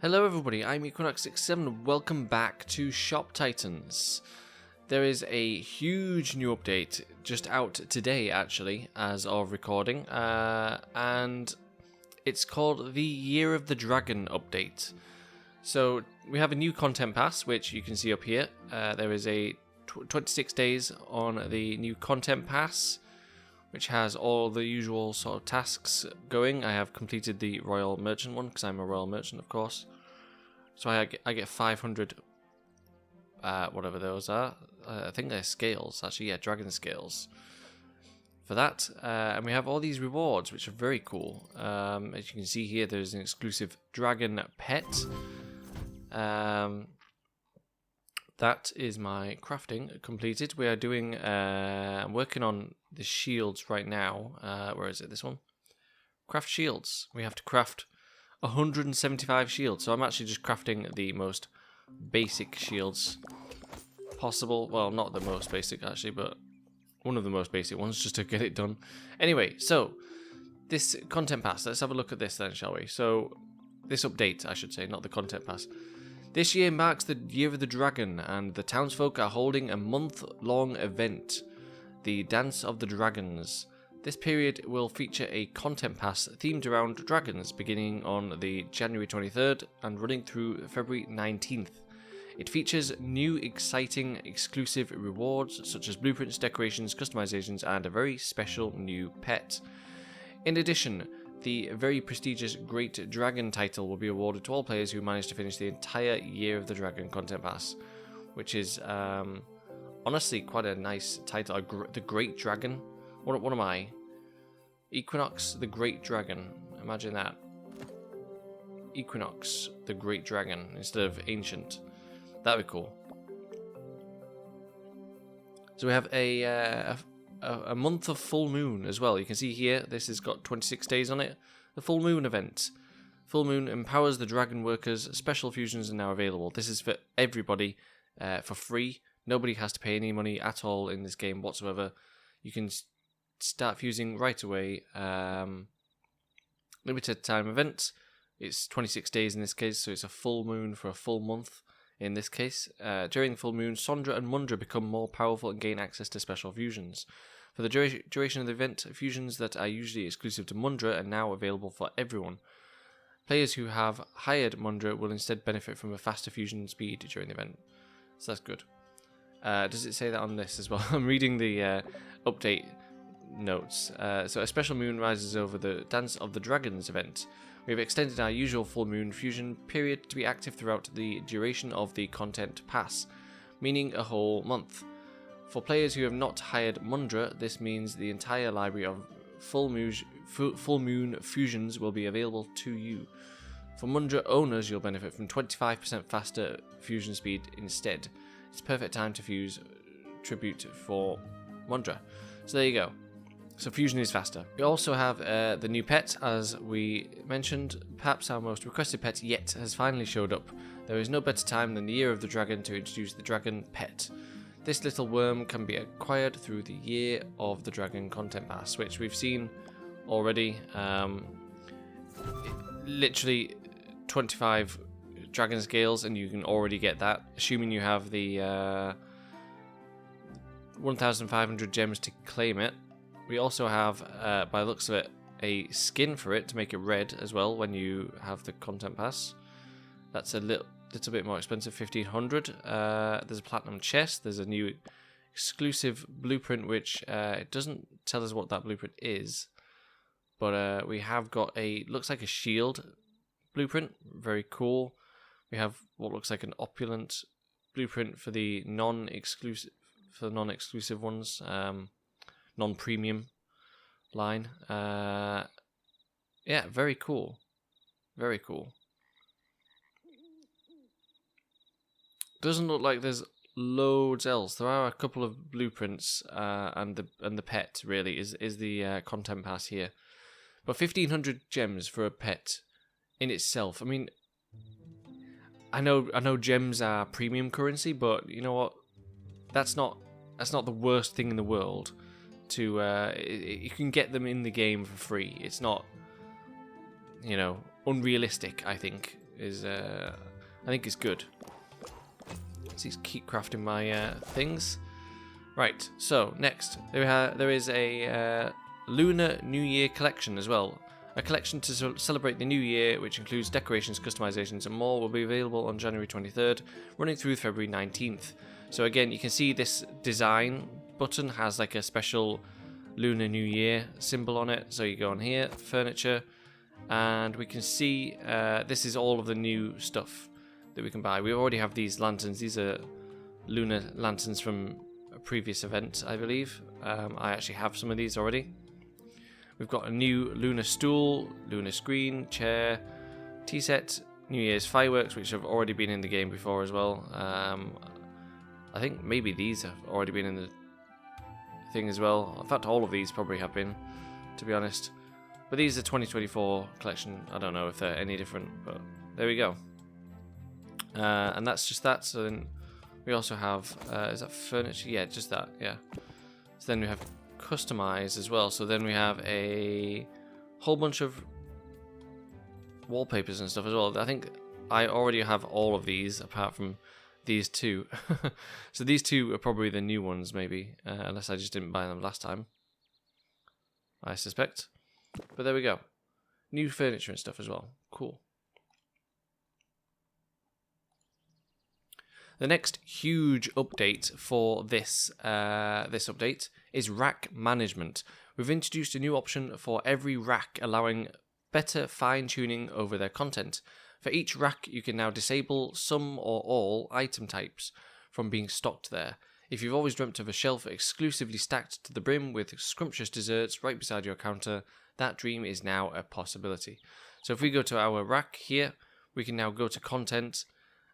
Hello everybody, I'm Equinox67, welcome back to Shop Titans. There is a huge new update just out today actually, as of recording, and it's called the Year of the Dragon update. So we have a new content pass, which you can see up here. There is a 26 days on the new content pass, which has all the usual sort of tasks going. I have completed the Royal Merchant one, because I'm a Royal Merchant, of course. So I get 500, whatever those are. I think they're scales, actually, yeah, dragon scales. For that, and we have all these rewards, which are very cool. As you can see here, there's an exclusive dragon pet. That is my crafting completed. We are doing, I'm working on the shields right now. Where is it? This one? Craft shields. We have to craft 175 shields. So I'm actually just crafting the most basic shields possible. Well, not the most basic actually, but one of the most basic ones just to get it done. Anyway, so this content pass. Let's have a look at this then, shall we? So this update, I should say, not the content pass. This year marks the Year of the Dragon, and the townsfolk are holding a month-long event, the Dance of the Dragons. This period will feature a content pass themed around dragons, beginning on the January 23rd and running through February 19th. It features new, exciting, exclusive rewards such as blueprints, decorations, customizations, and a very special new pet. In addition, the very prestigious Great Dragon title will be awarded to all players who manage to finish the entire Year of the Dragon content pass, which is honestly quite a nice title. The Great Dragon. What am I? Equinox the Great Dragon. Imagine that. Equinox the Great Dragon instead of Ancient. That'd be cool. So we have a month of full moon as well. You can see here, this has got 26 days on it. The full moon event. Full moon empowers the dragon workers. Special fusions are now available. This is for everybody for free. Nobody has to pay any money at all in this game whatsoever. You can start fusing right away. Limited time event. It's 26 days in this case, so it's a full moon for a full month in this case. During the full moon, Sondra and Mundra become more powerful and gain access to special fusions. For the duration of the event, fusions that are usually exclusive to Mundra are now available for everyone. Players who have hired Mundra will instead benefit from a faster fusion speed during the event. So that's good. Does it say that on this as well? I'm reading the update notes. So a special moon rises over the Dance of the Dragons event. We have extended our usual full moon fusion period to be active throughout the duration of the content pass, meaning a whole month. For players who have not hired Mundra, this means the entire library of full moon fusions will be available to you. For Mundra owners, you'll benefit from 25% faster fusion speed instead. It's a perfect time to fuse tribute for Mundra. So there you go. So fusion is faster. We also have the new pet, as we mentioned. Perhaps our most requested pet yet has finally showed up. There is no better time than the Year of the Dragon to introduce the Dragon Pet. This little worm can be acquired through the Year of the Dragon content pass, which we've seen already. Literally 25 dragon scales, and you can already get that, assuming you have the 1,500 gems to claim it. We also have, by the looks of it, a skin for it to make it red as well when you have the content pass. That's a little bit more expensive, 1,500. There's a platinum chest. There's a new exclusive blueprint, which it doesn't tell us what that blueprint is. But we have got looks like a shield blueprint. Very cool. We have what looks like an opulent blueprint for the non-exclusive ones. Non-premium line. Yeah, very cool. Very cool. Doesn't look like there's loads else. There are a couple of blueprints, and the pet really is the content pass here. But 1,500 gems for a pet in itself. I mean, I know gems are premium currency, but you know what? That's not the worst thing in the world. You can get them in the game for free. It's not, unrealistic, I think, is I think is good. Let's keep crafting my things. Right, so next there is a Lunar New Year collection as well. A collection to celebrate the new year, which includes decorations, customizations, and more, will be available on January 23rd, running through February 19th. So again, you can see this design button has like a special Lunar New Year symbol on it. So you go on here, furniture, and we can see this is all of the new stuff that we can buy. We already have these lanterns. These are lunar lanterns from a previous event, I believe. I actually have some of these already. We've got a new lunar stool, lunar screen, chair, tea set, New Year's fireworks, which have already been in the game before as well. I think maybe these have already been in the thing as well. In fact, all of these probably have been, to be honest. But these are 2024 collection. I don't know if they're any different, but there we go. And that's just that. So then we also have, is that furniture? Yeah, just that, yeah. So then we have customize as well. So then we have a whole bunch of wallpapers and stuff as well. I think I already have all of these apart from these two. So these two are probably the new ones, maybe, unless I just didn't buy them last time, I suspect. But there we go. New furniture and stuff as well. Cool. The next huge update for this update is rack management. We've introduced a new option for every rack, allowing better fine-tuning over their content. For each rack, you can now disable some or all item types from being stocked there. If you've always dreamt of a shelf exclusively stacked to the brim with scrumptious desserts right beside your counter, that dream is now a possibility. So if we go to our rack here, we can now go to content,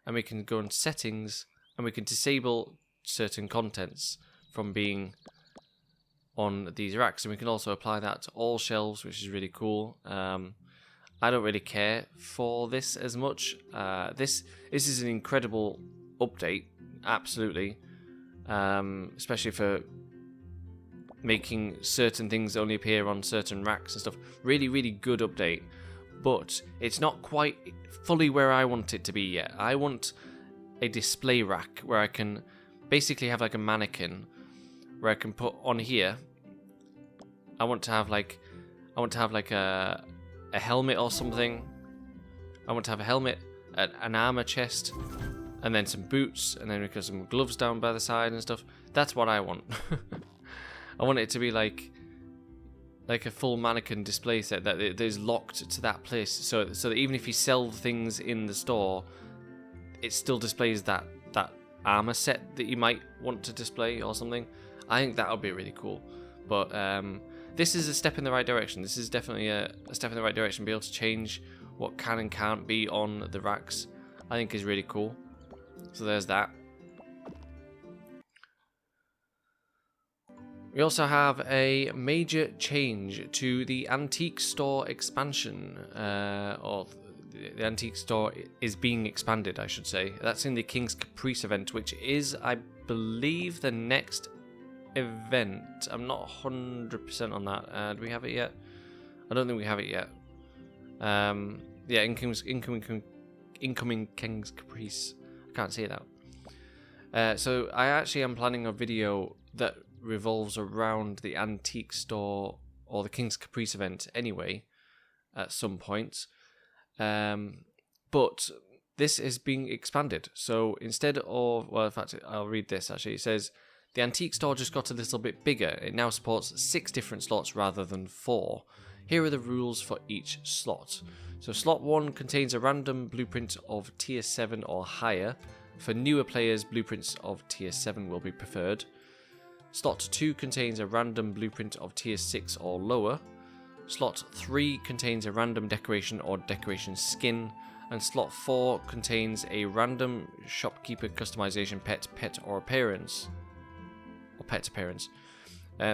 and we can go in settings, and we can disable certain contents from being on these racks, and we can also apply that to all shelves, which is really cool. I don't really care for this as much. This is an incredible update, absolutely, especially for making certain things only appear on certain racks and stuff. Really, really good update, but it's not quite fully where I want it to be yet. I want a display rack where I can basically have like a mannequin where I can put on here. I want to have like a helmet or something. I want to have a helmet, an armor chest, and then some boots, and then we got some gloves down by the side and stuff. That's what I want. I want it to be like a full mannequin display set that is locked to that place, so that even if you sell things in the store, it still displays that armor set that you might want to display or something. I think that would be really cool. But this is a step in the right direction. This is definitely a step in the right direction. Be able to change what can and can't be on the racks, I think is really cool. So there's that. We also have a major change to the Antique Store expansion, or the Antique Store is being expanded, I should say. That's in the King's Caprice event, which is, I believe, the next event. I'm not 100% on that. Do we have it yet? I don't think we have it yet. Yeah, incoming King's Caprice. I can't say that. So I actually am planning a video that revolves around the Antique Store or the King's Caprice event anyway, at some point. But this is being expanded. So instead of, well, in fact, I'll read this actually. It says, the Antique Store just got a little bit bigger. It now supports 6 different slots rather than 4. Here are the rules for each slot. So slot 1 contains a random blueprint of tier 7 or higher. For newer players, blueprints of tier 7 will be preferred. Slot 2 contains a random blueprint of tier 6 or lower. Slot 3 contains a random decoration or decoration skin. And slot 4 contains a random shopkeeper customization pet or appearance. Or pet appearance.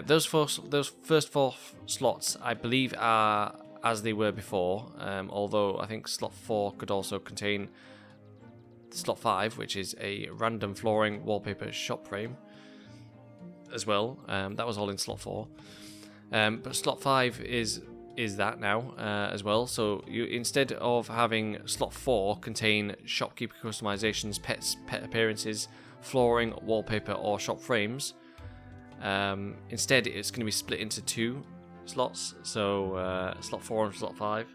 Those first 4 slots, I believe, are as they were before. Although I think slot 4 could also contain slot 5, which is a random flooring wallpaper shop frame as well. That was all in slot 4. But slot 5 is is that now as well. So you, instead of having slot 4 contain shopkeeper customizations, pets, pet appearances, flooring, wallpaper, or shop frames, instead it's going to be split into 2 slots. So slot 4 and slot 5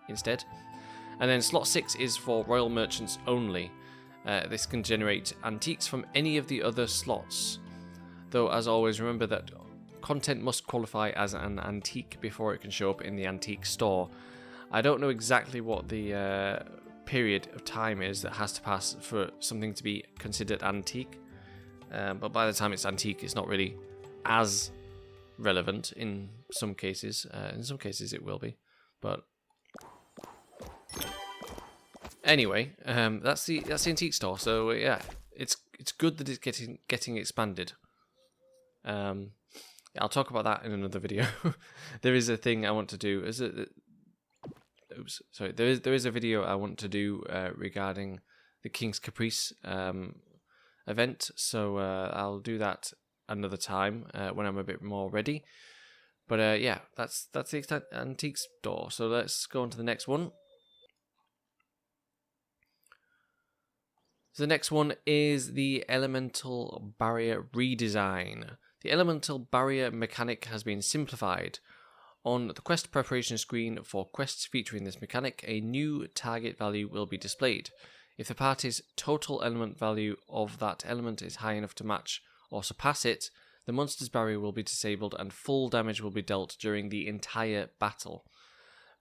instead. And then slot 6 is for royal merchants only. This can generate antiques from any of the other slots. Though, as always, remember that content must qualify as an antique before it can show up in the antique store. I don't know exactly what the period of time is that has to pass for something to be considered antique. But by the time it's antique, it's not really as relevant in some cases. In some cases it will be. But anyway, that's the antique store. So yeah, it's good that it's getting expanded. I'll talk about that in another video. There is a thing I want to do. There is a video I want to do regarding the King's Caprice event. So I'll do that another time when I'm a bit more ready. But yeah, that's the antique store. So let's go on to the next one. So the next one is the Elemental Barrier redesign. The Elemental Barrier mechanic has been simplified. On the quest preparation screen for quests featuring this mechanic, a new target value will be displayed. If the party's total element value of that element is high enough to match or surpass it, the monster's barrier will be disabled and full damage will be dealt during the entire battle.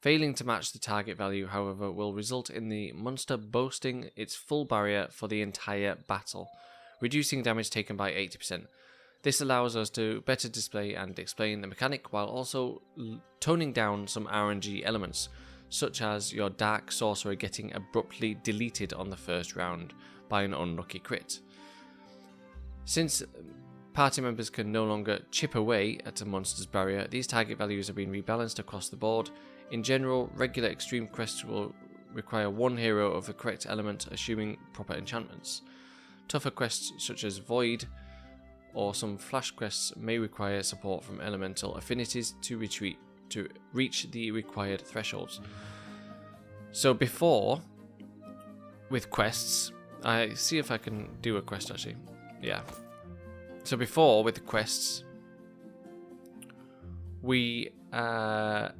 Failing to match the target value, however, will result in the monster boasting its full barrier for the entire battle, reducing damage taken by 80%. This allows us to better display and explain the mechanic while also toning down some RNG elements, such as your Dark Sorcerer getting abruptly deleted on the first round by an unlucky crit. Since party members can no longer chip away at a monster's barrier, these target values have been rebalanced across the board. In general, regular extreme quests will require one hero of the correct element, assuming proper enchantments. Tougher quests such as Void or some flash quests may require support from elemental affinities to reach the required thresholds. So before, with quests, I see if I can do a quest actually. Yeah. So before, with the quests, we had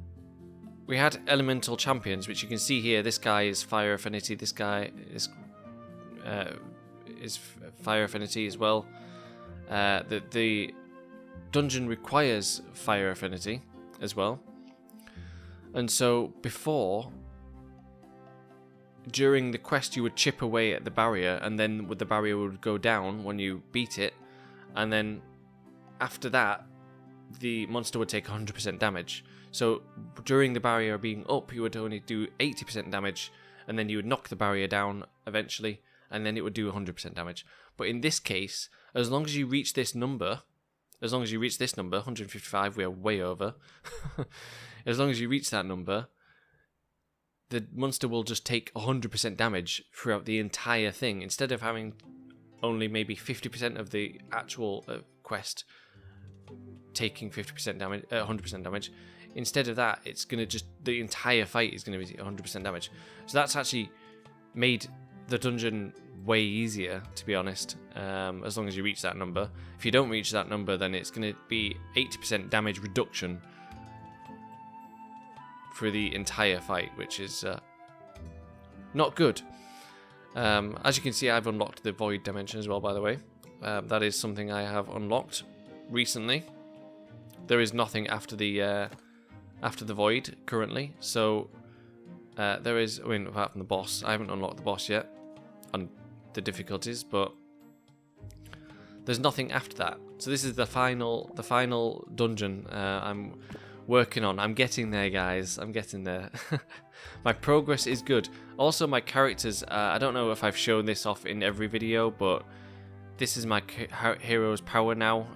elemental champions, which you can see here. This guy is fire affinity. This guy is fire affinity as well. The dungeon requires fire affinity as well. And so before, during the quest, you would chip away at the barrier, and then the barrier would go down when you beat it. And then after that, the monster would take 100% damage. So during the barrier being up, you would only do 80% damage, and then you would knock the barrier down eventually, and then it would do 100% damage. But in this case, as long as you reach this number, 155, we are way over. As long as you reach that number, the monster will just take 100% damage throughout the entire thing, instead of having only maybe 50% of the actual quest taking 50% damage, 100% damage. Instead of that, it's going to just, the entire fight is going to be 100% damage. So that's actually made the dungeon way easier, to be honest, as long as you reach that number. If you don't reach that number, then it's going to be 80% damage reduction for the entire fight, which is not good. As you can see, I've unlocked the Void dimension as well, by the way. That is something I have unlocked recently. There is nothing after the Void currently, so there is, I mean, apart from the boss. I haven't unlocked the boss yet on the difficulties, but there's nothing after that. So this is the final dungeon I'm working on. I'm getting there, guys. I'm getting there. My progress is good. Also, my characters, I don't know if I've shown this off in every video, but this is my hero's power now.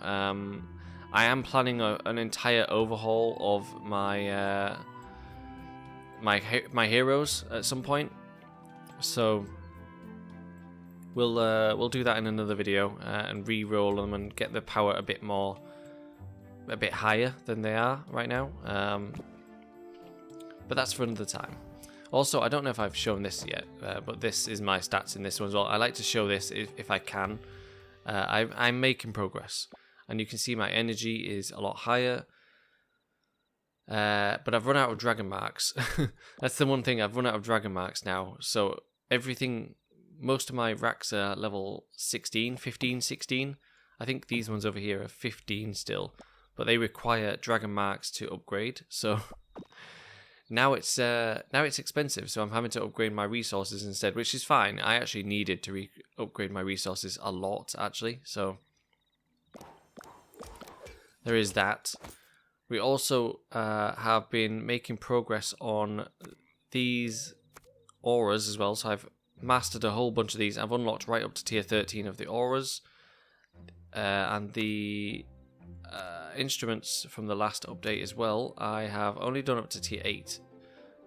I am planning an entire overhaul of my my heroes at some point, so we'll do that in another video and re-roll them and get the power a bit higher than they are right now. but that's for another time. Also, I don't know if I've shown this yet, but this is my stats in this one as well. I like to show this if I can. I'm making progress, and you can see my energy is a lot higher. But I've run out of dragon marks. That's the one thing, I've run out of dragon marks now. So everything, most of my racks are level 16, 15, 16. I think these ones over here are 15 still, but they require dragon marks to upgrade. So now it's expensive. So I'm having to upgrade my resources instead, which is fine. I actually needed to upgrade my resources a lot, actually. So there is that. We also have been making progress on these auras as well. So I've mastered a whole bunch of these. I've unlocked right up to tier 13 of the auras. And the instruments from the last update as well, I have only done up to tier 8,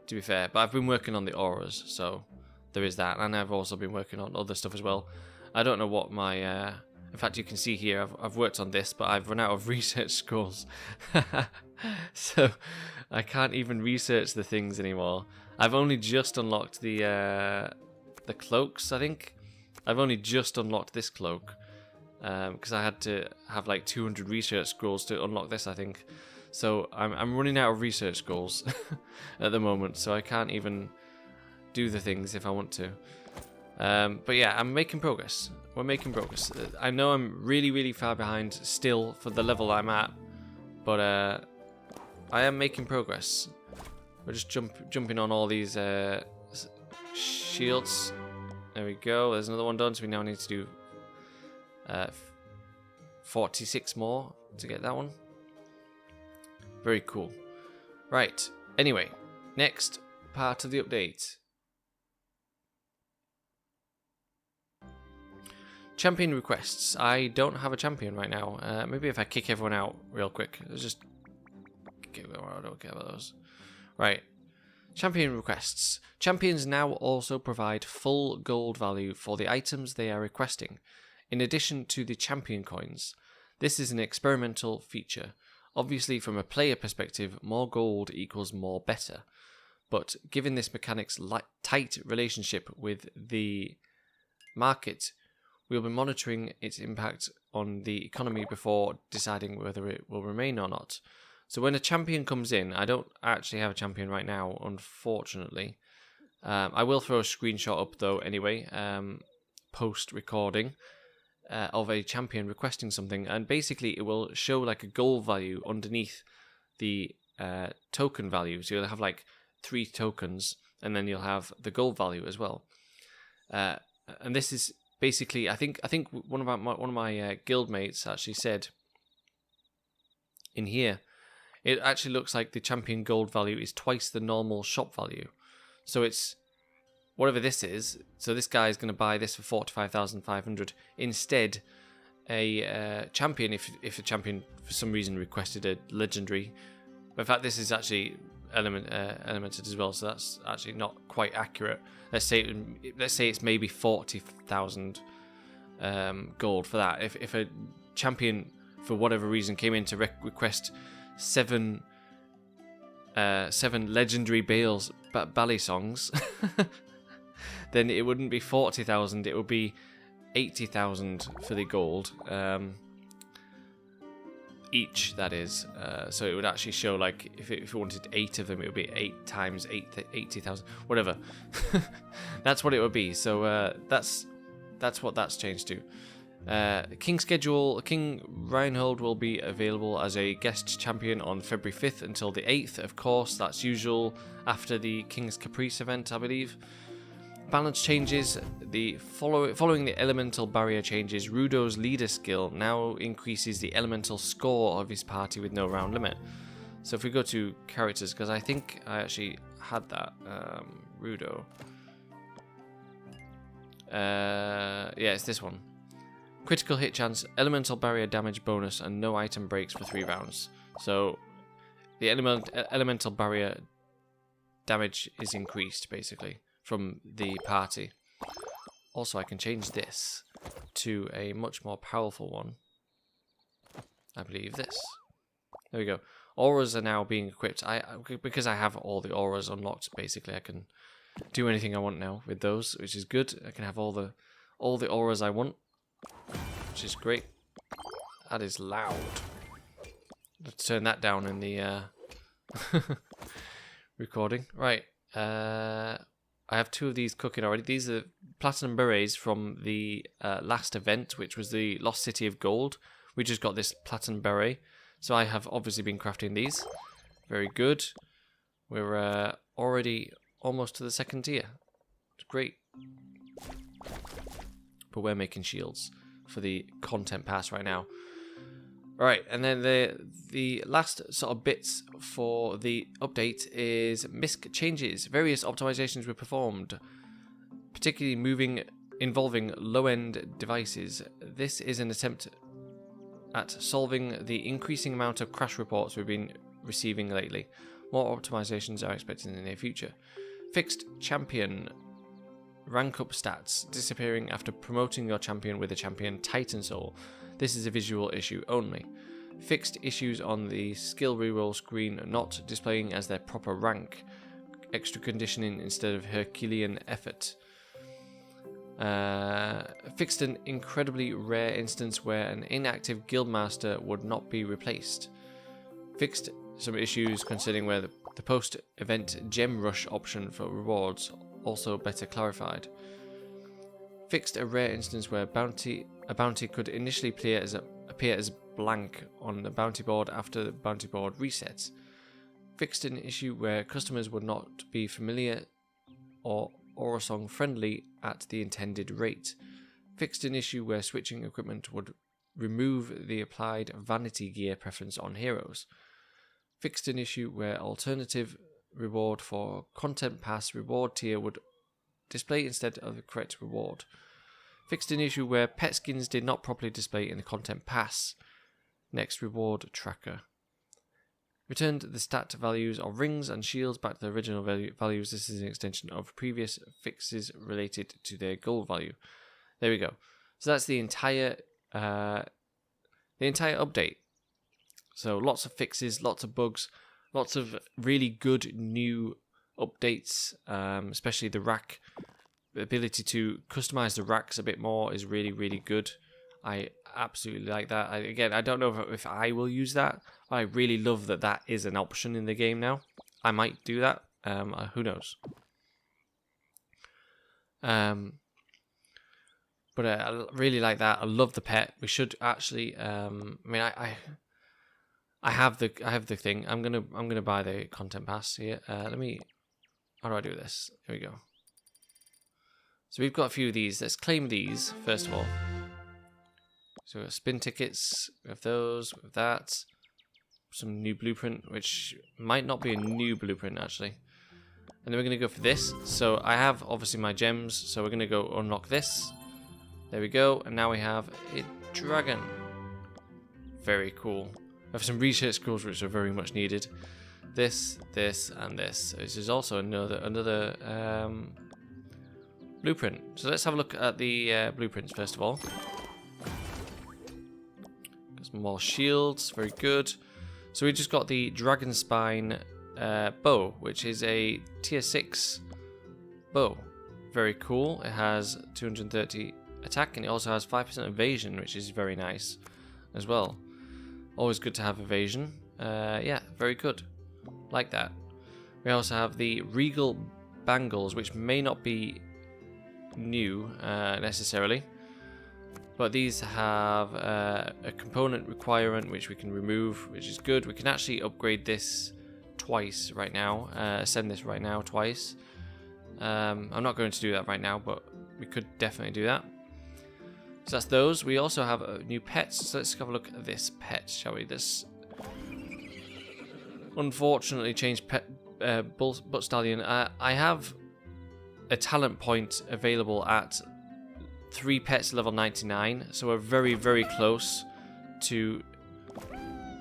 to be fair. But I've been working on the auras, so there is that. And I've also been working on other stuff as well. I don't know what my... in fact, you can see here, I've worked on this, but I've run out of research scrolls. So I can't even research the things anymore. I've only just unlocked the cloaks, I think. I've only just unlocked this cloak. Because I had to have like 200 research scrolls to unlock this, I think. So I'm running out of research scrolls at the moment, so I can't even do the things if I want to. But yeah, I'm making progress. We're making progress. I know I'm really, really far behind still for the level I'm at, but I am making progress. We're just jumping on all these shields. There we go. There's another one done, so we now need to do 46 more to get that one. Very cool. Right. Anyway, next part of the update. Champion requests. I don't have a champion right now. Maybe if I kick everyone out real quick. Let's just kick everyone out. I don't care about those. Right. Champion requests. Champions now also provide full gold value for the items they are requesting, in addition to the champion coins. This is an experimental feature. Obviously, from a player perspective, more gold equals more better. But given this mechanic's tight relationship with the market, we'll be monitoring its impact on the economy before deciding whether it will remain or not. So when a champion comes in, I don't actually have a champion right now, unfortunately. I will throw a screenshot up though anyway, post-recording, of a champion requesting something, and basically it will show like a gold value underneath the token value. So you'll have like 3 tokens, and then you'll have the gold value as well. And this is basically, I think one of my guild mates actually said in here, it actually looks like the champion gold value is twice the normal shop value. So it's whatever this is. So this guy is going to buy this for 45,500. Instead, a champion, if a champion for some reason requested a legendary, but in fact this is actually elemented as well, so that's actually not quite accurate. Let's say it's maybe 40,000 gold for that. If a champion for whatever reason came in to request 7 legendary Bally songs, then it wouldn't be 40,000, it would be 80,000 for the gold each, that is. So it would actually show, like, if it wanted 8 of them, it would be 8 times 80,000, whatever. That's what it would be. So that's what that's changed to. King Reinhold will be available as a guest champion on February 5th until the 8th, of course. That's usual after the King's Caprice event, I believe. Balance changes. Following the elemental barrier changes, Rudo's leader skill now increases the elemental score of his party with no round limit. So if we go to characters, because I think I actually had that, Rudo. Yeah, it's this one. Critical hit chance, elemental barrier damage bonus, and no item breaks for 3 rounds. So the elemental barrier damage is increased, basically, from the party. Also, I can change this to a much more powerful one. I believe this. There we go. Auras are now being equipped. Because I have all the auras unlocked, basically I can do anything I want now with those, which is good. I can have all the auras I want, which is great. That is loud. Let's turn that down in the recording. Right. I have 2 of these cooking already. These are platinum berets from the last event, which was the Lost City of Gold. We just got this platinum beret. So I have obviously been crafting these. Very good. We're already almost to the 2nd tier. It's great. But we're making shields for the content pass right now. Right, and then the last sort of bits for the update is MISC changes. Various optimizations were performed, particularly involving low-end devices. This is an attempt at solving the increasing amount of crash reports we've been receiving lately. More optimizations are expected in the near future. Fixed champion rank up stats disappearing after promoting your champion with a champion Titan Soul. This is a visual issue only. Fixed issues on the skill reroll screen not displaying as their proper rank. Extra conditioning instead of Herculean effort. Fixed an incredibly rare instance where an inactive guildmaster would not be replaced. Fixed some issues concerning where the post-event gem rush option for rewards also better clarified. Fixed a rare instance where a bounty could initially appear as blank on the bounty board after the bounty board resets. Fixed an issue where customers would not be familiar or Orasong friendly at the intended rate. Fixed an issue where switching equipment would remove the applied vanity gear preference on heroes. Fixed an issue where alternative reward for content pass reward tier would display instead of the correct reward. Fixed an issue where pet skins did not properly display in the content pass. Next reward tracker. Returned the stat values of rings and shields back to the original values. This is an extension of previous fixes related to their gold value. There we go. So that's the entire update. So lots of fixes, lots of bugs, lots of really good new updates, especially the rack. The ability to customize the racks a bit more is really, really good. I absolutely like that. I don't know if I will use that. I really love that is an option in the game now. I might do that. Who knows? But I really like that. I love the pet. We should actually. I have the thing. I'm gonna buy the content pass here. How do I do this? Here we go. So we've got a few of these. Let's claim these first of all. So we've got spin tickets. We have those. We have that. Some new blueprint, which might not be a new blueprint actually. And then we're gonna go for this. So I have obviously my gems. So we're gonna go unlock this. There we go. And now we have a dragon. Very cool. I have some research scrolls which are very much needed. This, and this. This is also another blueprint. So let's have a look at the blueprints first of all. Got some more shields. Very good. So we just got the Dragon Spine bow, which is a tier 6 bow. Very cool. It has 230 attack and it also has 5% evasion, which is very nice as well. Always good to have evasion. Yeah, very good. Like that. We also have the Regal Bangles, which may not be new necessarily. But these have a component requirement which we can remove, which is good. We can actually upgrade this twice right now. Ascend this right now twice. I'm not going to do that right now, but we could definitely do that. So that's those. We also have new pets. So let's have a look at this pet, shall we? This unfortunately changed pet Butt Stallion. I have a talent point available at 3 pets level 99. So we're very, very close to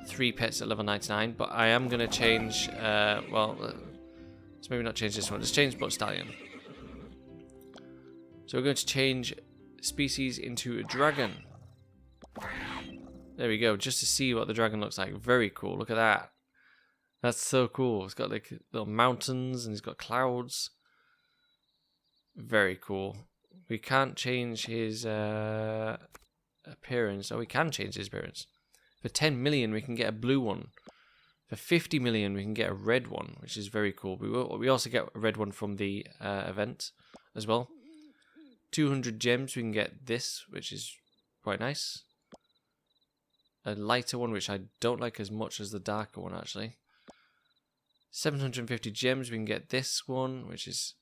3 pets at level 99. But I am going to change, let's maybe not change this one. Let's change Butt Stallion. So we're going to change species into a dragon. There we go, just to see what the dragon looks like. Very cool, look at that. That's so cool. It's got like little mountains and it's got clouds. Very cool. We can't change his appearance. Oh, we can change his appearance. For 10 million, we can get a blue one. For 50 million, we can get a red one, which is very cool. We also get a red one from the event as well. 200 gems, we can get this, which is quite nice. A lighter one, which I don't like as much as the darker one, actually. 750 gems, we can get this one, which is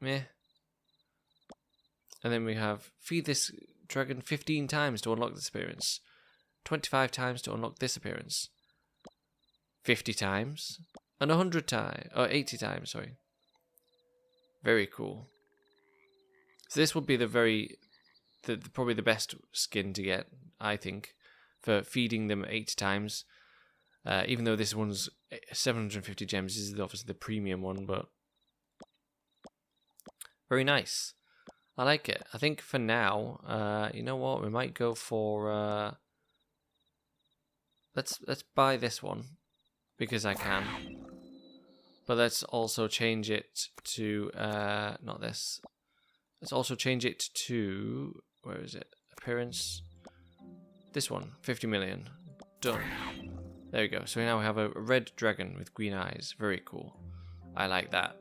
meh. And then we have feed this dragon 15 times to unlock this appearance. 25 times to unlock this appearance. 50 times. And 100 times. Oh, 80 times, sorry. Very cool. So this will be probably the best skin to get, I think, for feeding them 80 times. Even though this one's 750 gems, this is obviously the premium one, but very nice. I like it. I think for now, you know what? We might go for let's buy this one because I can. But let's also change it to not this. Let's also change it to, where is it? Appearance. This one, 50 million. Done. There we go. So now we have a red dragon with green eyes. Very cool. I like that.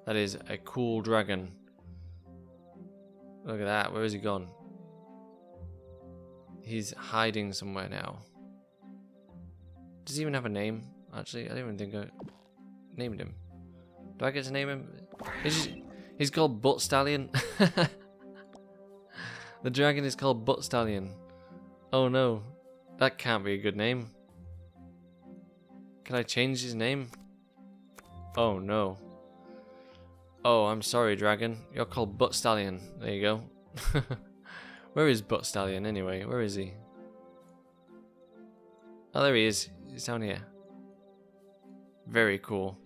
That is a cool dragon. Look at that. Where is he gone? He's hiding somewhere now. Does he even have a name? Actually, I don't even think I named him. Do I get to name him? He's called Butt Stallion. The dragon is called Butt Stallion. Oh no. That can't be a good name. Can I change his name? Oh no. Oh, I'm sorry, dragon. You're called Butt Stallion. There you go. Where is Butt Stallion anyway? Where is he? Oh, there he is. He's down here. Very cool.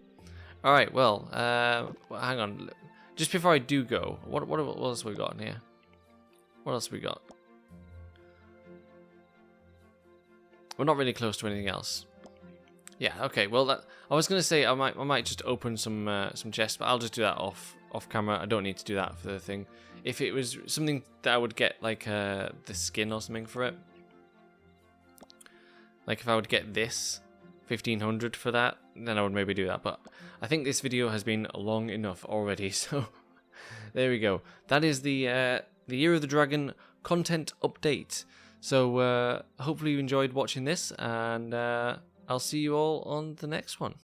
Alright, well, hang on. Just before I do go, what else we got in here? What else we got? We're not really close to anything else. Yeah, okay. Well, I was gonna say I might just open some chests, but I'll just do that off camera. I don't need to do that for the thing. If it was something that I would get like the skin or something for it, like if I would get this 1500 for that, then I would maybe do that. But I think this video has been long enough already, so there we go. That is the Year of the Dragon content update. So hopefully you enjoyed watching this, and I'll see you all on the next one.